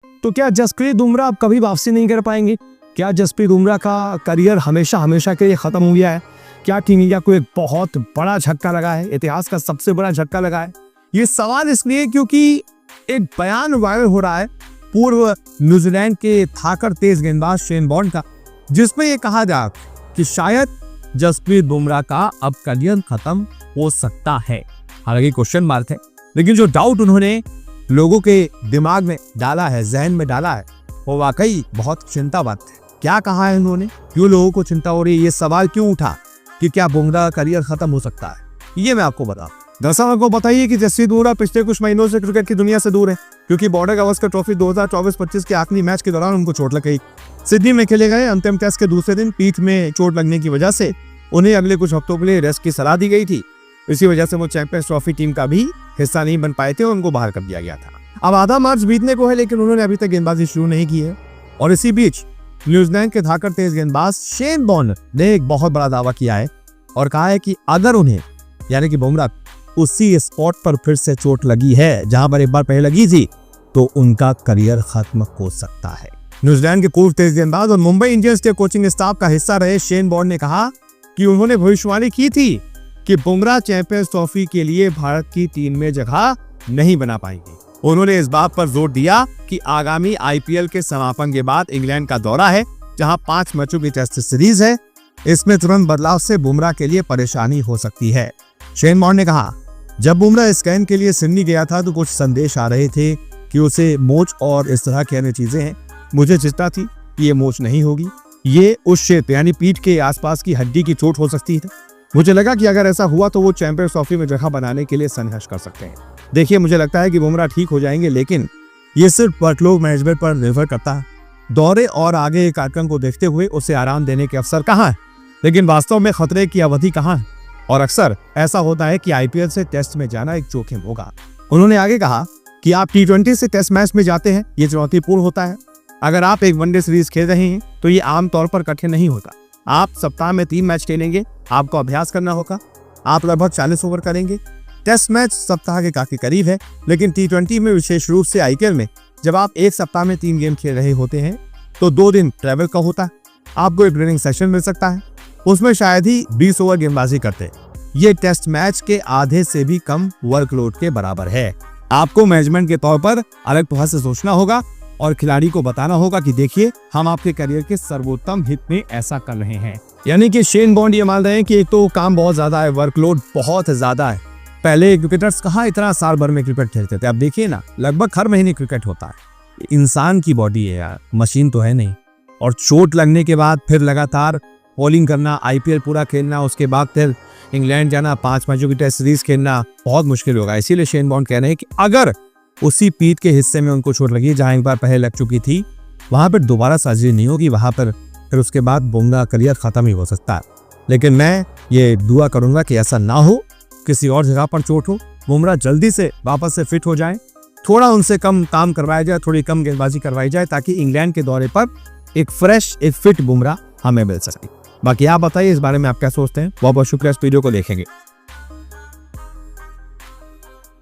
तो क्या जसप्रीत बुमराह अब कभी वापसी नहीं कर पाएंगे? क्या जसप्रीत बुमराह का करियर हमेशा हमेशा के लिए खत्म हो गया है? क्या टीम इंडिया को एक बहुत बड़ा झटका लगा है, इतिहास का सबसे बड़ा झटका लगा है? ये सवाल इसलिए क्योंकि एक बयान वायरल हो रहा है पूर्व न्यूजीलैंड के थाकर तेज गेंदबाज शेन वॉर्न का, जिसमें यह कहा जा कि शायद जसप्रीत बुमराह का अब करियर खत्म हो सकता है। हालांकि क्वेश्चन मार्क है, लेकिन जो डाउट उन्होंने लोगों के दिमाग में डाला है, जहन में डाला है, वो वाकई बहुत चिंता बात है। क्या कहा है उन्होंने, क्यों लोगों को चिंता हो रही है, ये सवाल क्यों उठा कि क्या बुमराह का करियर खत्म हो सकता है, ये मैं आपको बता। दरअसल आपको बताइए कि जसप्रीत बुमराह पिछले कुछ महीनों से क्रिकेट की दुनिया से दूर है, क्योंकि बॉर्डर गावस्कर ट्रॉफी 2024-25 के आखिरी मैच के दौरान उनको चोट लग गई। सिडनी में खेले गए अंतिम टेस्ट के दूसरे दिन पीठ में चोट लगने की वजह से उन्हें अगले कुछ हफ्तों के लिए रेस्ट की सलाह दी गई थी। इसी वजह से वो चैंपियंस ट्रॉफी टीम का भी हिस्सा नहीं बन पाए थे और उनको बाहर कर दिया गया था। अब आधा मार्च बीतने को है, लेकिन उन्होंने अभी तक गेंदबाजी शुरू नहीं की है। और इसी बीच न्यूजीलैंड के धाकड़ तेज गेंदबाज शेन वॉर्न ने एक बहुत बड़ा दावा किया है और कहा है कि अगर उन्हें, यानी कि बुमराह, उसी स्पॉट पर फिर से चोट लगी है जहां पर एक बार पहले लगी थी, तो उनका करियर खत्म हो सकता है। न्यूजीलैंड के पूर्व तेज गेंदबाज और मुंबई इंडियंस के कोचिंग स्टाफ का हिस्सा रहे शेन वॉर्न ने कहा कि उन्होंने भविष्यवाणी की थी कि बुमराह चैंपियंस ट्रॉफी के लिए भारत की टीम में जगह नहीं बना पाएंगे। उन्होंने इस बात पर जोर दिया कि आगामी आईपीएल के समापन के बाद इंग्लैंड का दौरा है, जहां 5 मैचों की टेस्ट सीरीज है। इसमें तुरंत बदलाव से बुमराह के लिए परेशानी हो सकती है। शेन वॉर्न ने कहा, जब बुमराह स्कैन के लिए सिडनी गया था तो कुछ संदेश आ रहे थे कि उसे मोच और इस तरह की अन्य चीजें हैं। मुझे चिंता थी कि ये मोच नहीं होगी, ये उस क्षेत्र यानी पीठ के आसपास की हड्डी की चोट हो सकती है। मुझे लगा कि अगर ऐसा हुआ तो वो चैंपियंस ट्रॉफी में जगह बनाने के लिए संघर्ष कर सकते हैं। देखिए, मुझे लगता है कि बुमराह ठीक हो जाएंगे, लेकिन ये सिर्फ वर्कलोड मैनेजमेंट पर निर्भर करता है। दौरे और आगे के कार्यक्रम को देखते हुए उसे आराम देने के अवसर कहाँ है, लेकिन वास्तव में खतरे की अवधि कहाँ है। और अक्सर ऐसा होता है कि आईपीएल से टेस्ट में जाना एक जोखिम होगा। उन्होंने आगे कहा कि आप T20 से टेस्ट मैच में जाते हैं, ये चुनौतीपूर्ण होता है। अगर आप एक वनडे सीरीज खेल रहे हैं तो ये आमतौर पर कठिन नहीं होता। आप सप्ताह में 3 मैच खेलेंगे, आपको अभ्यास करना होगा, आप लगभग 40 ओवर करेंगे। टेस्ट मैच सप्ताह के काफी करीब है, लेकिन T20 में, विशेष रूप से आईपीएल में, जब आप एक सप्ताह में 3 गेम खेल रहे होते हैं तो 2 दिन ट्रैवल का होता है। आपको एक ट्रेनिंग सेशन मिल सकता है, उसमें शायद ही 20 ओवर गेंदबाजी करते हैं। ये टेस्ट मैच के आधे से भी कम वर्कलोड के बराबर है। आपको मैनेजमेंट के तौर पर अलग तरह से सोचना होगा और खिलाड़ी को बताना होगा कि देखिए, हम आपके करियर के सर्वोत्तम हित में ऐसा कर रहे हैं। यानी कि शेन वॉर्न ये मान रहे हैं कि एक तो काम बहुत ज्यादा है, वर्कलोड बहुत ज्यादा है। पहले क्रिकेटर्स कहाँ इतना साल भर में क्रिकेट खेलते थे, अब देखिए ना, लगभग हर महीने क्रिकेट होता है। इंसान की बॉडी है यार, मशीन तो है नहीं। और चोट लगने के बाद फिर लगातार बॉलिंग करना, आईपीएल पूरा खेलना, उसके बाद फिर इंग्लैंड जाना, 5 मैचों की टेस्ट सीरीज खेलना बहुत मुश्किल होगा। इसीलिए शेन वॉर्न कह रहे हैं कि अगर उसी पीठ के हिस्से में उनको चोट लगी जहां एक बार पहले लग चुकी थी, वहां पर दोबारा सर्जरी नहीं होगी, वहां पर फिर उसके बाद बुमराह करियर खत्म ही हो सकता है। लेकिन मैं ये दुआ करूंगा कि ऐसा ना हो, किसी और जगह पर चोट हो, बुमराह जल्दी से वापस से फिट हो जाए, थोड़ा उनसे कम काम करवाया जाए, थोड़ी कम गेंदबाजी करवाई जाए, ताकि इंग्लैंड के दौरे पर एक फ्रेश, एक फिट बुमराह हमें मिल सके। बाकी आप बताइए इस बारे में आप क्या सोचते हैं। बहुत बहुत शुक्रिया इस वीडियो को देखेंगे।